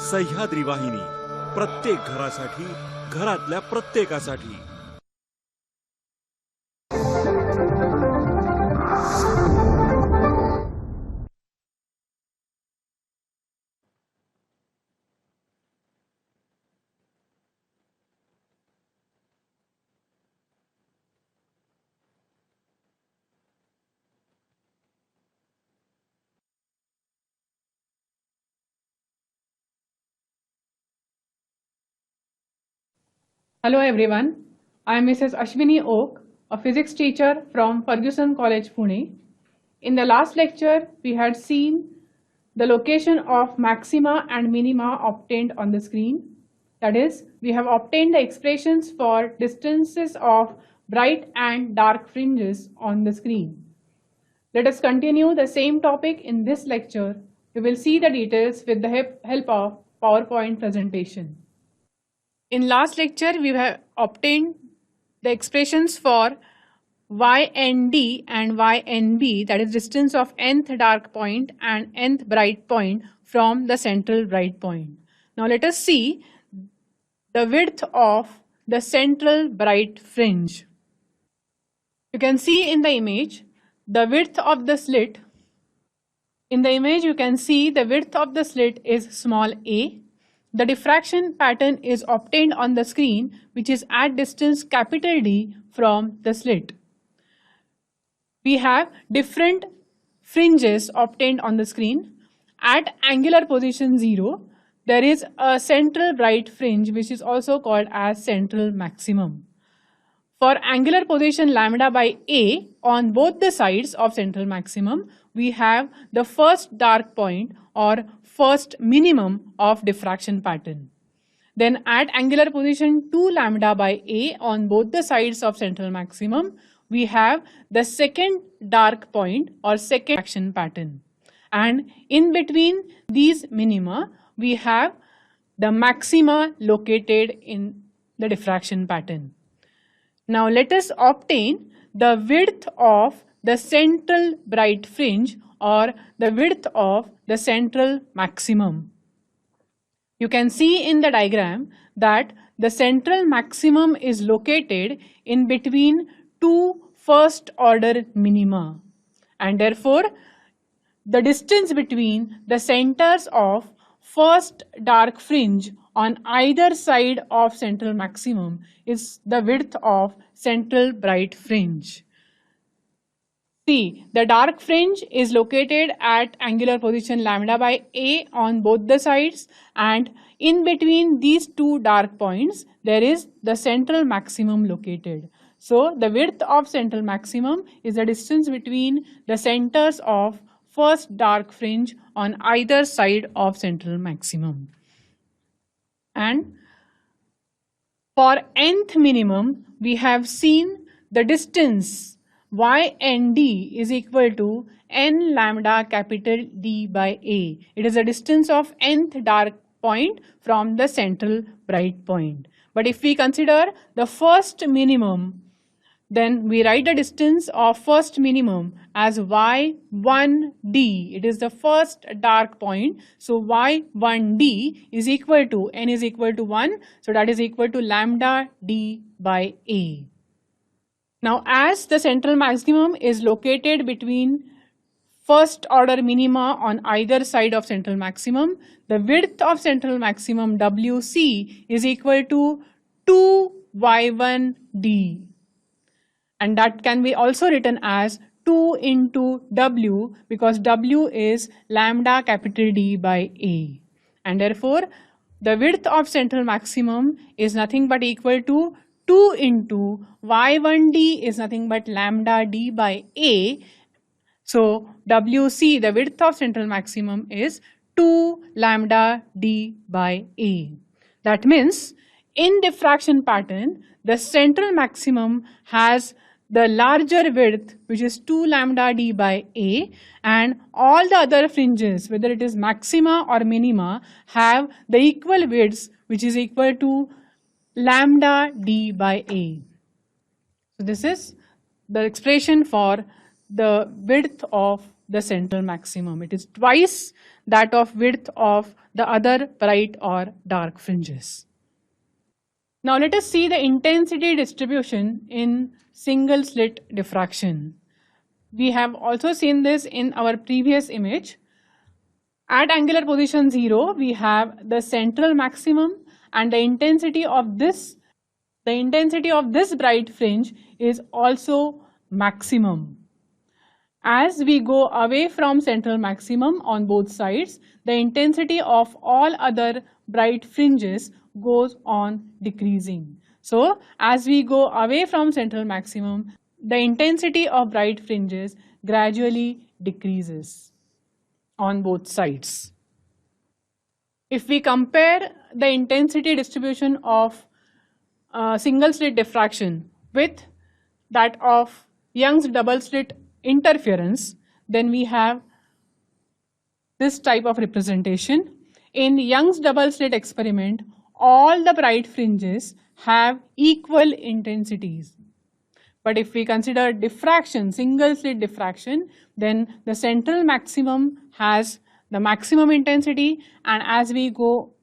सह्याद्री वाहिनी, प्रत्येक घरासाठी, घरातल्या प्रत्येकासाठी. Hello everyone, I am Mrs. Ashwini Oak, a physics teacher from Ferguson College, Pune. In the last lecture, we had seen the location of maxima and minima obtained on the screen. That is, we have obtained the expressions for distances of bright and dark fringes on the screen. Let us continue the same topic in this lecture. We will see the details with the help of PowerPoint presentation. In last lecture, we have obtained the expressions for YND and YNB, that is distance of nth dark point and nth bright point from the central bright point. Now let us see the width of the central bright fringe. You can see in the image the width of the slit. In the image, you can see the width of the slit is small a. The diffraction pattern is obtained on the screen, which is at distance capital D from the slit. We have different fringes obtained on the screen. At angular position 0, there is a central bright fringe, which is also called as central maximum. For angular position lambda by a on both the sides of central maximum, we have the first dark point or first minimum of diffraction pattern. Then at angular position 2 lambda by a on both the sides of central maximum, we have the second dark point or second diffraction pattern. And in between these minima, we have the maxima located in the diffraction pattern. Now let us obtain the width of the central bright fringe or the width of the central maximum. You can see in the diagram that the central maximum is located in between two first order minima, and therefore the distance between the centers of first dark fringe on either side of central maximum is the width of central bright fringe. See, the dark fringe is located at angular position lambda by a on both the sides, and in between these two dark points there is the central maximum located. So the width of central maximum is the distance between the centers of first dark fringe on either side of central maximum. And for nth minimum, we have seen the distance YND is equal to n lambda capital D by A. It is the distance of nth dark point from the central bright point. But if we consider the first minimum, then we write the distance of first minimum as Y1D. It is the first dark point. So Y1D is equal to n is equal to 1. So that is equal to lambda D by A. Now as the central maximum is located between first order minima on either side of central maximum, the width of central maximum WC is equal to 2Y1D. And that can be also written as 2 into W, because W is lambda capital D by A. And therefore, the width of central maximum is nothing but equal to 2 into Y1D is nothing but lambda D by A. So WC, the width of central maximum, is 2 lambda D by A. That means in diffraction pattern, the central maximum has the larger width, which is 2 lambda D by A, and all the other fringes, whether it is maxima or minima, have the equal widths, which is equal to lambda D by A. So this is the expression for the width of the central maximum. It is twice that of width of the other bright or dark fringes. Now let us see the intensity distribution in single slit diffraction. We have also seen this in our previous image. At angular position 0, we have the central maximum, and the intensity of this bright fringe is also maximum. As we go away from central maximum on both sides, the intensity of all other bright fringes goes on decreasing. So as we go away from central maximum, the intensity of bright fringes gradually decreases on both sides. If we compare the intensity distribution of single slit diffraction with that of Young's double slit interference, then we have this type of representation. In Young's double slit experiment, all the bright fringes have equal intensities. But if we consider diffraction, single slit diffraction, then the central maximum has the maximum intensity, and as we go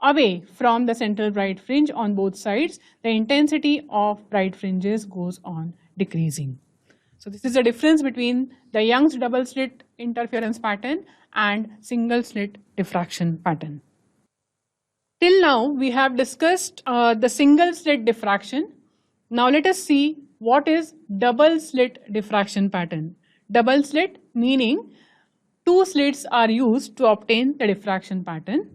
away from the central bright fringe on both sides, the intensity of bright fringes goes on decreasing. So this is the difference between the Young's double slit interference pattern and single slit diffraction pattern. Till now we have discussed the single slit diffraction. Now let us see what is double slit diffraction pattern. Double slit meaning two slits are used to obtain the diffraction pattern.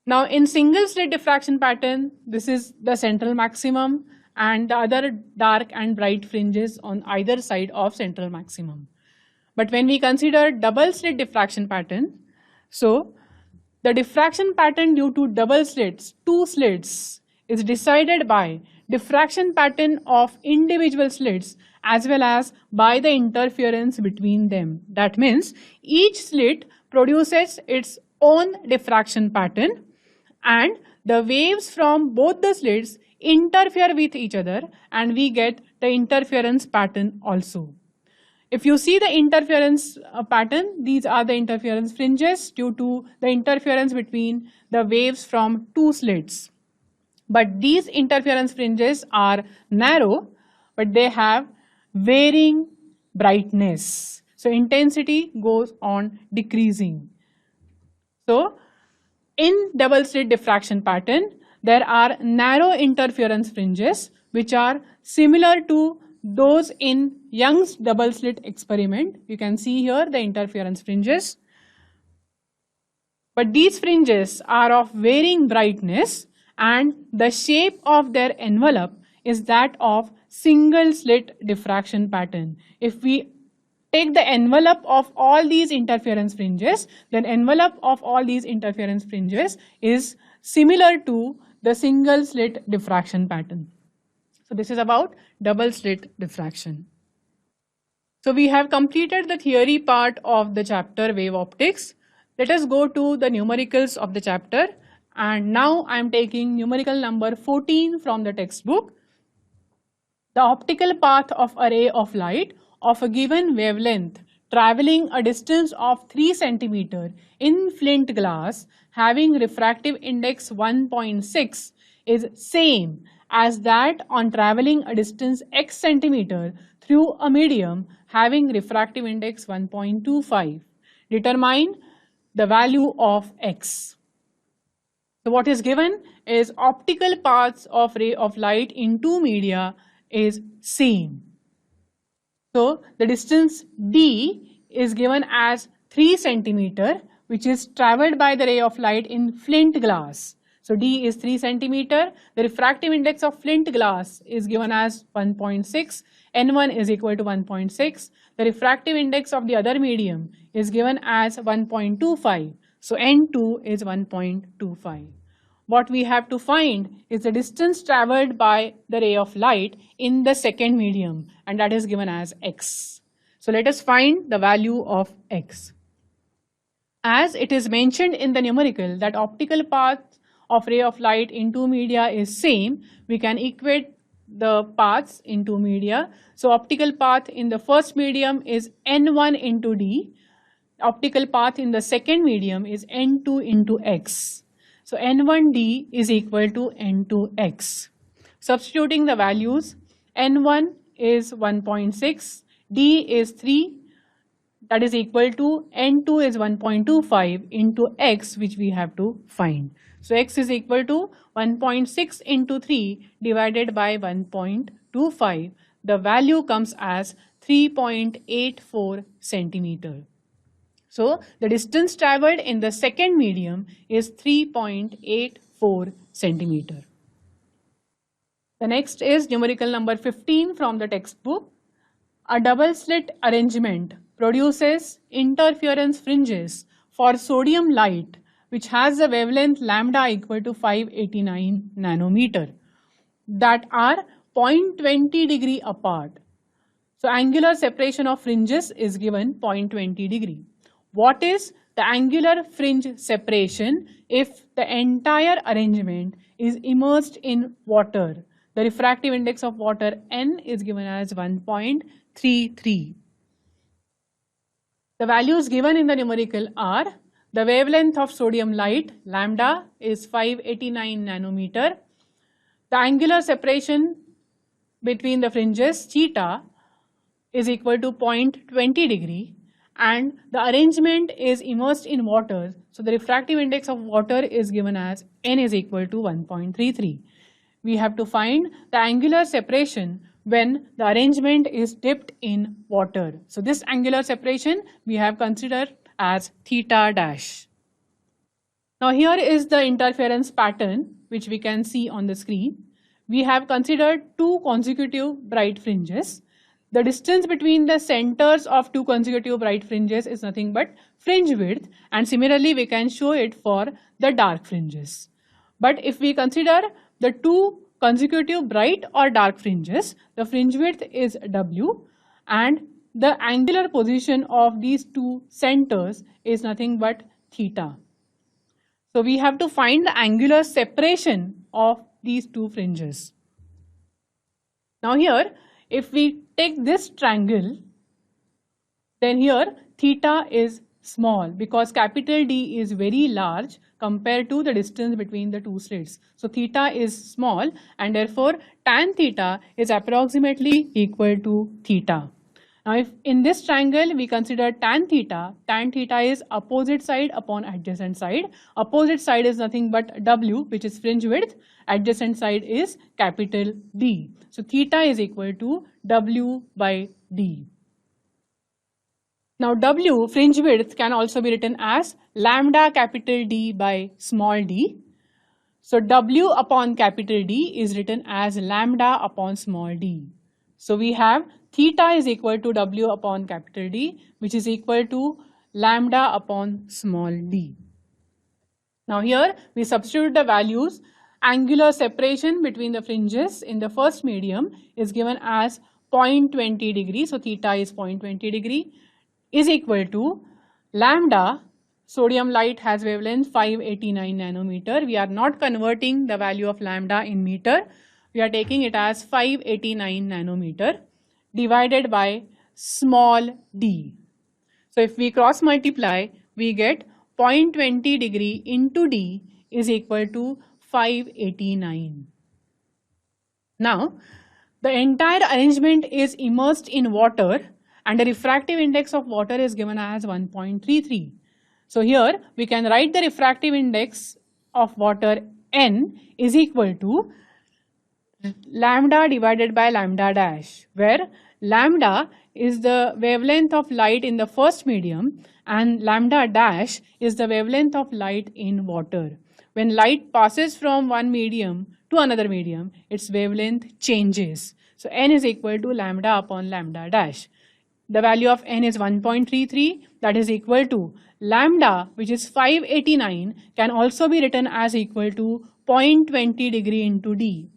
Now in single slit diffraction pattern, this is the central maximum and the other dark and bright fringes on either side of central maximum. But when we consider double slit diffraction pattern, so the diffraction pattern due to double slits, two slits, is decided by diffraction pattern of individual slits as well as by the interference between them. That means each slit produces its own diffraction pattern, and the waves from both the slits interfere with each other, and we get the interference pattern also. If you see the interference pattern, these are the interference fringes due to the interference between the waves from two slits. But these interference fringes are narrow, but they have varying brightness. So intensity goes on decreasing. So in double slit diffraction pattern, there are narrow interference fringes which are similar to those in Young's double slit experiment. You can see here the interference fringes. But these fringes are of varying brightness, and the shape of their envelope is that of single slit diffraction pattern. If we take the envelope of all these interference fringes, then envelope of all these interference fringes is similar to the single slit diffraction pattern. So this is about double slit diffraction. So we have completed the theory part of the chapter wave optics. Let us go to the numericals of the chapter, and now I am taking numerical number 14 from the textbook. The optical path of a ray of light of a given wavelength traveling a distance of 3 cm in flint glass having refractive index 1.6 is same as that on traveling a distance x centimeter through a medium having refractive index 1.25. Determine the value of x. So what is given is optical paths of ray of light in two media is same. So the distance d is given as 3 cm, which is traveled by the ray of light in flint glass. So d is 3 cm. The refractive index of flint glass is given as 1.6. N1 is equal to 1.6. The refractive index of the other medium is given as 1.25. So N2 is 1.25. What we have to find is the distance traveled by the ray of light in the second medium, and that is given as x. So let us find the value of x. As it is mentioned in the numerical that optical path of ray of light in two media is same, we can equate the paths in two media. So optical path in the first medium is N1 into d. optical path in the second medium is n2 into x. So n1d is equal to n2x. Substituting the values, n1 is 1.6, d is 3, that is equal to n2 is 1.25 into x, which we have to find. So x is equal to 1.6 into 3 divided by 1.25. The value comes as 3.84 centimeter. So the distance traveled in the second medium is 3.84 centimeter. The next is numerical number 15 from the textbook. A double slit arrangement produces interference fringes for sodium light which has a wavelength lambda equal to 589 nanometer that are 0.20 degree apart. So angular separation of fringes is given 0.20 degree. What is the angular fringe separation if the entire arrangement is immersed in water? The refractive index of water N is given as 1.33. The values given in the numerical are the wavelength of sodium light lambda is 589 nanometer. The angular separation between the fringes theta is equal to 0.20 degree, and the arrangement is immersed in water. So the refractive index of water is given as N is equal to 1.33. We have to find the angular separation when the arrangement is dipped in water. So this angular separation we have considered as theta dash. Now here is the interference pattern which we can see on the screen. We have considered two consecutive bright fringes. The distance between the centers of two consecutive bright fringes is nothing but fringe width, and similarly we can show it for the dark fringes. But if we consider the two consecutive bright or dark fringes, the fringe width is W and the angular position of these two centers is nothing but theta. So we have to find the angular separation of these two fringes. Now here, if we take this triangle, then here theta is small because capital D is very large compared to the distance between the two slits. So theta is small and therefore tan theta is approximately equal to theta. Now if in this triangle we consider tan theta is opposite side upon adjacent side. Opposite side is nothing but W, which is fringe width. Adjacent side is capital D. So theta is equal to W by D. Now W, fringe width, can also be written as lambda capital D by small d. So W upon capital D is written as lambda upon small d. So we have theta is equal to W upon capital D, which is equal to lambda upon small d. Now here we substitute the values. Angular separation between the fringes in the first medium is given as 0.20 degree. So theta is 0.20 degree is equal to lambda. Sodium light has wavelength 589 nanometer. We are not converting the value of lambda in meter. We are taking it as 589 nanometer divided by small d. So if we cross multiply, we get 0.20 degree into d is equal to 589. Now, the entire arrangement is immersed in water and the refractive index of water is given as 1.33. So here we can write the refractive index of water N is equal to lambda divided by lambda dash, where lambda is the wavelength of light in the first medium and lambda dash is the wavelength of light in water. When light passes from one medium to another medium, its wavelength changes. So N is equal to lambda upon lambda dash. The value of N is 1.33, that is equal to lambda, which is 589, can also be written as equal to 0.20 degree into D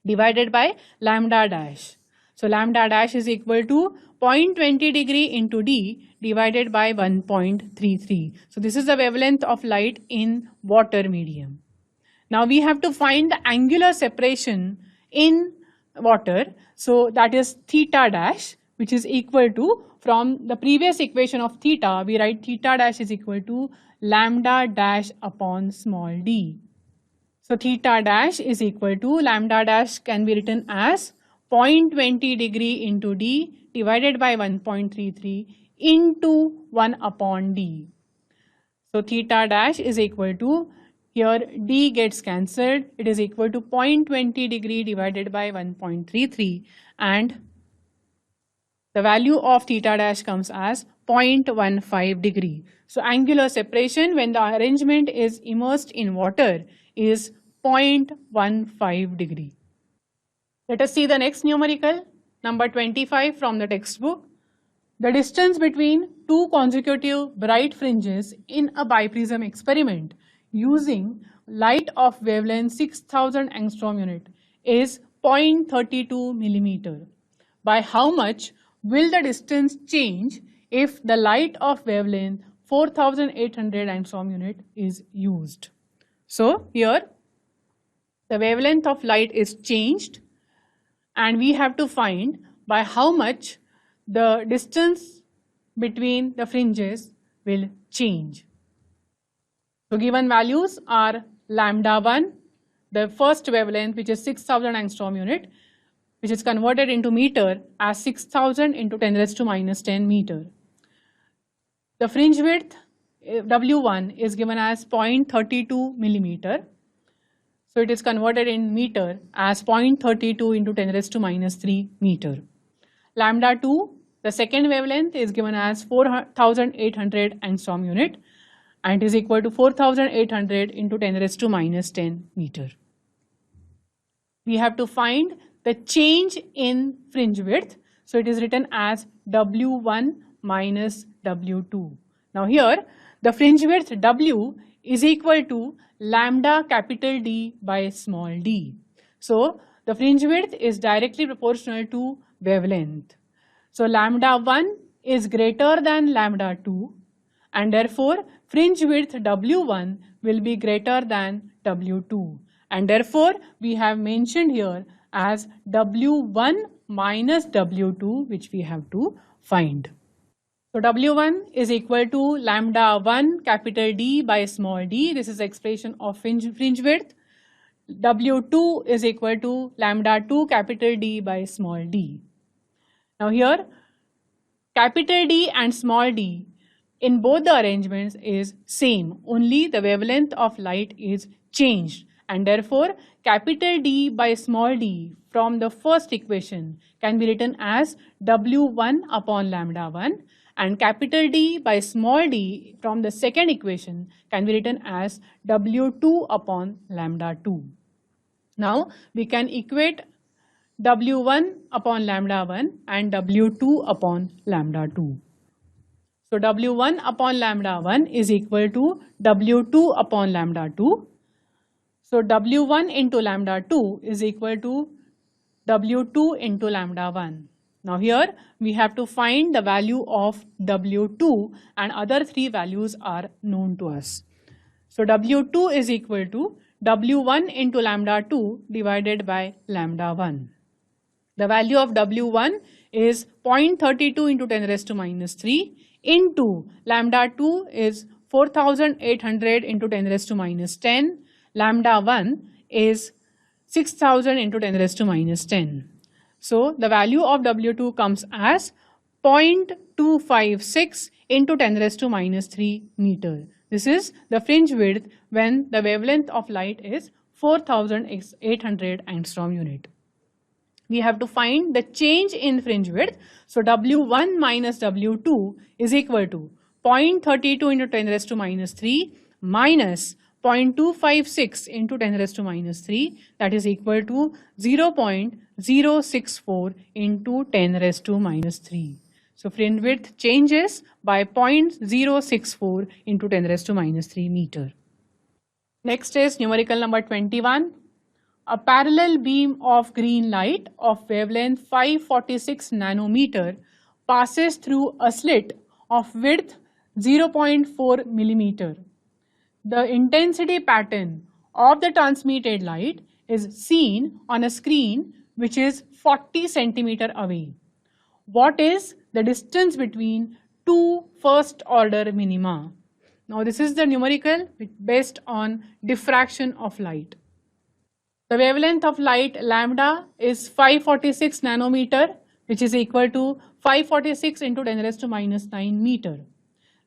divided by lambda dash. So lambda dash is equal to 0.20 degree into D divided by 1.33. So this is the wavelength of light in water medium. Now we have to find the angular separation in water. So that is theta dash. which is equal to, from the previous equation of theta, we write theta dash is equal to lambda dash upon small d. So theta dash is equal to, lambda dash can be written as 0.20 degree into d divided by 1.33 into 1 upon d. So theta dash is equal to, here d gets cancelled, it is equal to 0.20 degree divided by 1.33, and the value of theta dash comes as 0.15 degree. So angular separation when the arrangement is immersed in water is 0.15 degree. Let us see the next numerical, number 25 from the textbook. The distance between two consecutive bright fringes in a biprism experiment using light of wavelength 6000 angstrom unit is 0.32 millimeter. By how much will the distance change if the light of wavelength 4800 angstrom unit is used? So here the wavelength of light is changed and we have to find by how much the distance between the fringes will change. So given values are lambda 1, the first wavelength, which is 6000 angstrom unit, which is converted into meter as 6000 into 10 raised to minus 10 meter. The fringe width W1 is given as 0.32 millimeter. So it is converted in meter as 0.32 into 10 raised to minus 3 meter. Lambda 2, the second wavelength, is given as 4800 angstrom unit and is equal to 4800 into 10 raised to minus 10 meter. We have to find the change in fringe width. So it is written as W1 minus W2. Now here the fringe width W is equal to lambda capital D by small d. So the fringe width is directly proportional to wavelength. So lambda 1 is greater than lambda 2 and therefore fringe width W1 will be greater than W2, and therefore we have mentioned here as W1 minus W2, which we have to find. So W1 is equal to lambda 1 capital D by small d. This is the expression of fringe width. W2 is equal to lambda 2 capital D by small d. Now here capital D and small d in both the arrangements is same, only the wavelength of light is changed, and therefore capital D by small d from the first equation can be written as W1 upon lambda 1, and capital D by small d from the second equation can be written as W2 upon lambda 2. Now we can equate W1 upon lambda 1 and W2 upon lambda 2. So W1 upon lambda 1 is equal to W2 upon lambda 2. So W1 into lambda 2 is equal to W2 into lambda 1. Now here we have to find the value of W2 and other three values are known to us. So W2 is equal to W1 into lambda 2 divided by lambda 1. The value of W1 is 0.32 into 10 raised to minus 3 into lambda 2 is 4800 into 10 raised to minus 10. Lambda 1 is 6000 into 10 raised to minus 10. So the value of W2 comes as 0.256 into 10 raised to minus 3 meter. This is the fringe width when the wavelength of light is 4800 angstrom unit. We have to find the change in fringe width. So W1 minus W2 is equal to 0.32 into 10 raised to minus 3 minus 0.256 into 10 raised to minus 3, that is equal to 0.064 into 10 raised to minus 3. So fringe width changes by 0.064 into 10 raised to minus 3 meter. Next is numerical number 21. A parallel beam of green light of wavelength 546 nanometer passes through a slit of width 0.4 millimeter. The intensity pattern of the transmitted light is seen on a screen which is 40 centimeter away. what is the distance between two first order minima. Now this is the numerical based on diffraction of light. The wavelength of light lambda is 546 nanometer, which is equal to 546 into 10 raised to minus 9 meter.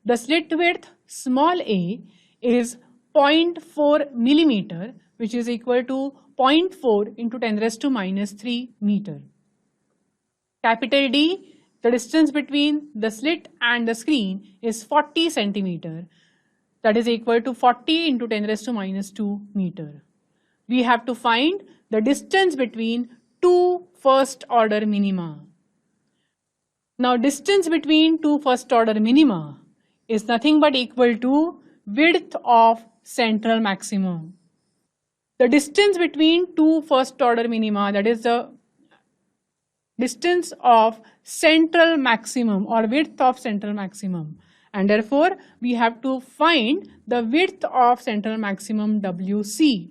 The slit width small a is 0.4 millimeter, which is equal to 0.4 into 10 raised to minus 3 meter. Capital D, the distance between the slit and the screen is 40 centimeter, that is equal to 40 into 10 raised to minus 2 meter. We have to find the distance between two first order minima. Now distance between two first order minima is nothing but equal to width of central maximum. The distance between two first order minima, that is the distance of central maximum or width of central maximum, and therefore we have to find the width of central maximum WC,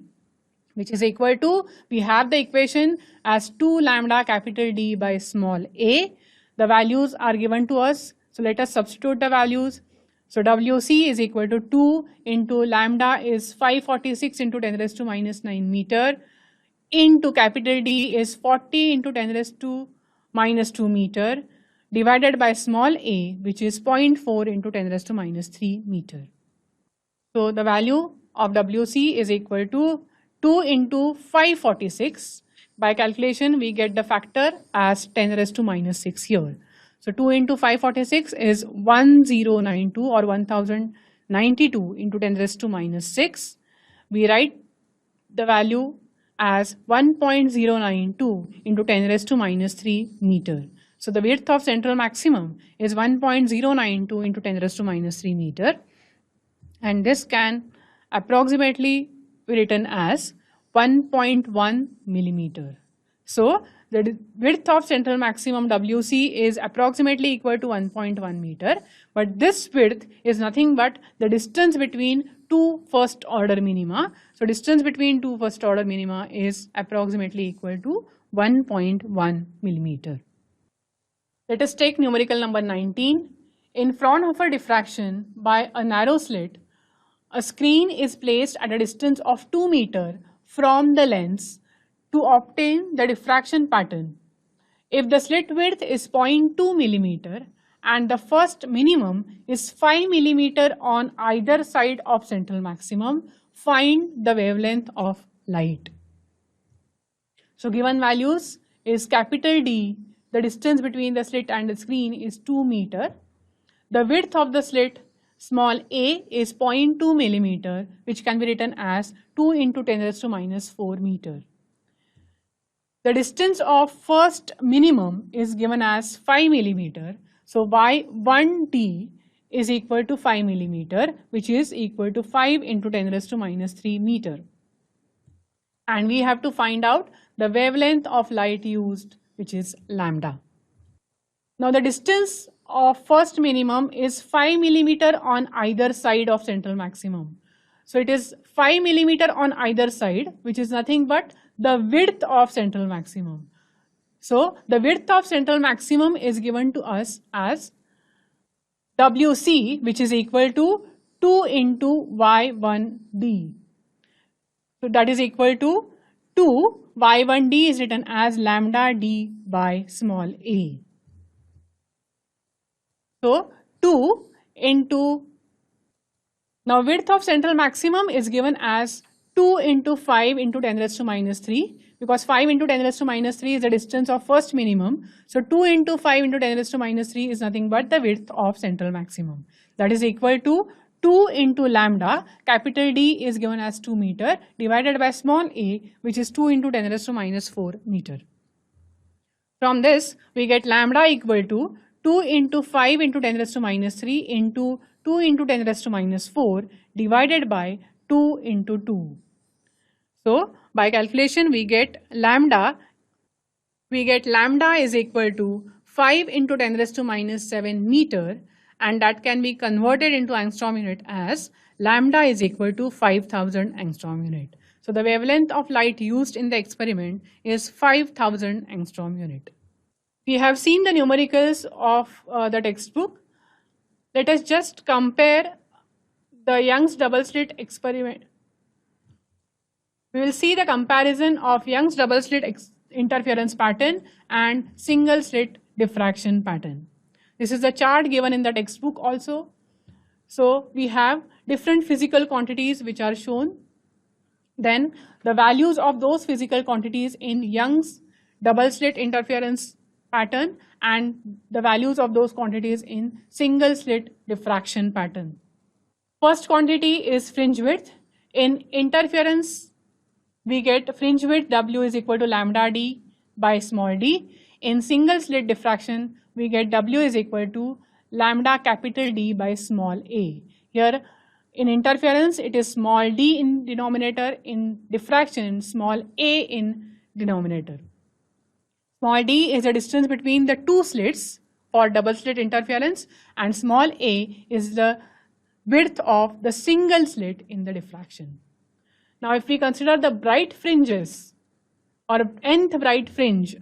which is equal to, we have the equation as 2 lambda capital D by small a. The values are given to us, so let us substitute the values. So WC is equal to 2 into lambda is 546 into 10 raised to minus 9 meter into capital D is 40 into 10 raised to minus 2 meter divided by small a, which is 0.4 into 10 raised to minus 3 meter. So the value of WC is equal to 2 into 546. By calculation, we get the factor as 10 raised to minus 6 here. So 2 into 546 is 1092 or 1092 into 10 raised to minus 6. We write the value as 1.092 into 10 raised to minus 3 meter. So the width of central maximum is 1.092 into 10 raised to minus 3 meter, and this can approximately be written as 1.1 millimeter. So the width of central maximum WC is approximately equal to 1.1 meter, but this width is nothing but the distance between two first order minima. So distance between two first order minima is approximately equal to 1.1 millimeter. Let us take numerical number 19. In Fraunhofer diffraction by a narrow slit, a screen is placed at a distance of 2 meter from the lens to obtain the diffraction pattern. If the slit width is 0.2 millimeter and the first minimum is 5 millimeter on either side of central maximum, find the wavelength of light. So given values is capital D, the distance between the slit and the screen is 2 meter. The width of the slit small a is 0.2 millimeter, which can be written as 2 into 10 raised to minus 4 meter. The distance of first minimum is given as 5 millimeter. So y1d is equal to 5 millimeter, which is equal to 5 into 10 raised to minus 3 meter. And we have to find out the wavelength of light used, which is lambda. Now the distance of first minimum is 5 millimeter on either side of central maximum. So it is 5 millimeter on either side, which is nothing but the width of central maximum. So the width of central maximum is given to us as WC, which is equal to 2 into y1d. So that is equal to 2, y1d is written as lambda d by small a. So 2 into, now width of central maximum is given as 2 into 5 into 10 raised to minus 3, because 5 into 10 raised to minus 3 is the distance of first minimum. So 2 into 5 into 10 raised to minus 3 is nothing but the width of central maximum. That is equal to 2 into lambda, capital D is given as 2 meter, divided by small a, which is 2 into 10 raised to minus 4 meter. From this, we get lambda equal to 2 into 5 into 10 raised to minus 3 into 2 into 10 raised to minus 4 divided by 2 into 2. So by calculation we get lambda is equal to 5 into 10 raised to minus 7 meter, and that can be converted into angstrom unit as lambda is equal to 5000 angstrom unit. So the wavelength of light used in the experiment is 5000 angstrom unit. We have seen the numericals of the textbook. Let us just compare the Young's double slit experiment. We will see the comparison of Young's double slit interference pattern and single slit diffraction pattern. This is the chart given in the textbook also. So we have different physical quantities which are shown. Then the values of those physical quantities in Young's double slit interference pattern and the values of those quantities in single slit diffraction pattern. First quantity is fringe width. In interference, we get fringe width W is equal to lambda d by small d. In single slit diffraction, we get W is equal to lambda capital D by small a. Here in interference, it is small d in denominator, in diffraction, small a in denominator. Small d is the distance between the two slits for double slit interference, and small a is the width of the single slit in the diffraction. Now, if we consider the bright fringes or nth bright fringe,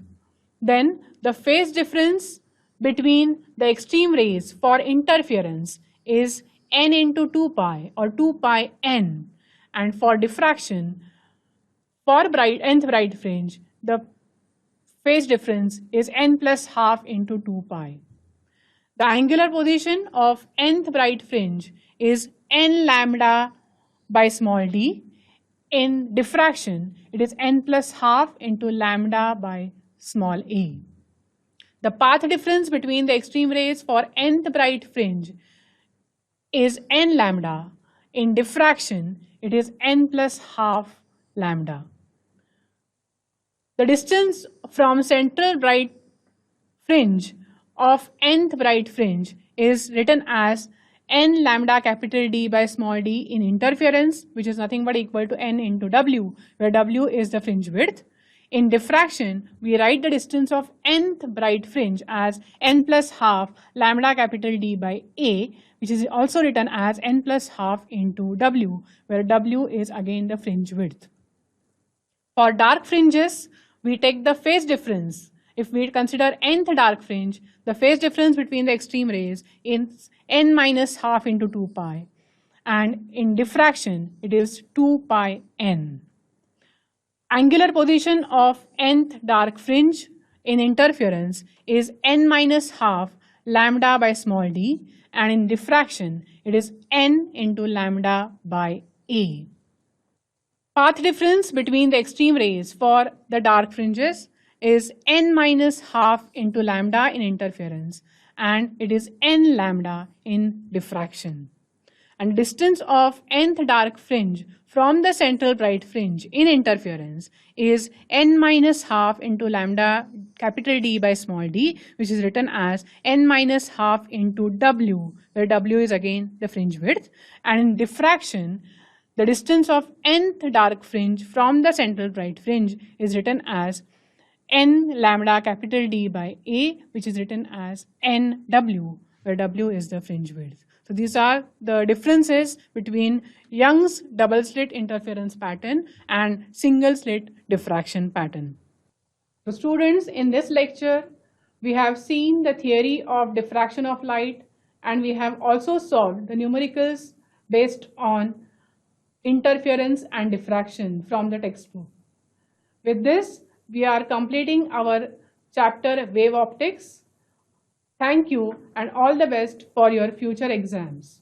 then the phase difference between the extreme rays for interference is n into 2 pi or 2 pi n, and for diffraction for nth bright fringe, the phase difference is n plus half into 2 pi. The angular position of nth bright fringe is n lambda by small d. In diffraction, it is n plus half into lambda by small a. The path difference between the extreme rays for nth bright fringe is n lambda. In diffraction, it is n plus half lambda. The distance from central bright fringe of nth bright fringe is written as n lambda capital D by small d in interference, which is nothing but equal to n into W, where W is the fringe width. In diffraction, we write the distance of nth bright fringe as n plus half lambda capital D by A, which is also written as n plus half into W, where W is again the fringe width. For dark fringes, we take the phase difference. If we consider nth dark fringe, the phase difference between the extreme rays is n minus half into 2 pi, and in diffraction, it is 2 pi n. Angular position of nth dark fringe in interference is n minus half lambda by small d, and in diffraction, it is n into lambda by a. Path difference between the extreme rays for the dark fringes is n minus half into lambda in interference, and it is n lambda in diffraction. And distance of nth dark fringe from the central bright fringe in interference is n minus half into lambda capital D by small d, which is written as n minus half into W, where W is again the fringe width. And in diffraction, the distance of nth dark fringe from the central bright fringe is written as n lambda capital D by A, which is written as nW, where W is the fringe width. So these are the differences between Young's double slit interference pattern and single slit diffraction pattern. So students, in this lecture, we have seen the theory of diffraction of light, and we have also solved the numericals based on interference and diffraction from the textbook. With this, we are completing our chapter Wave Optics. Thank you and all the best for your future exams.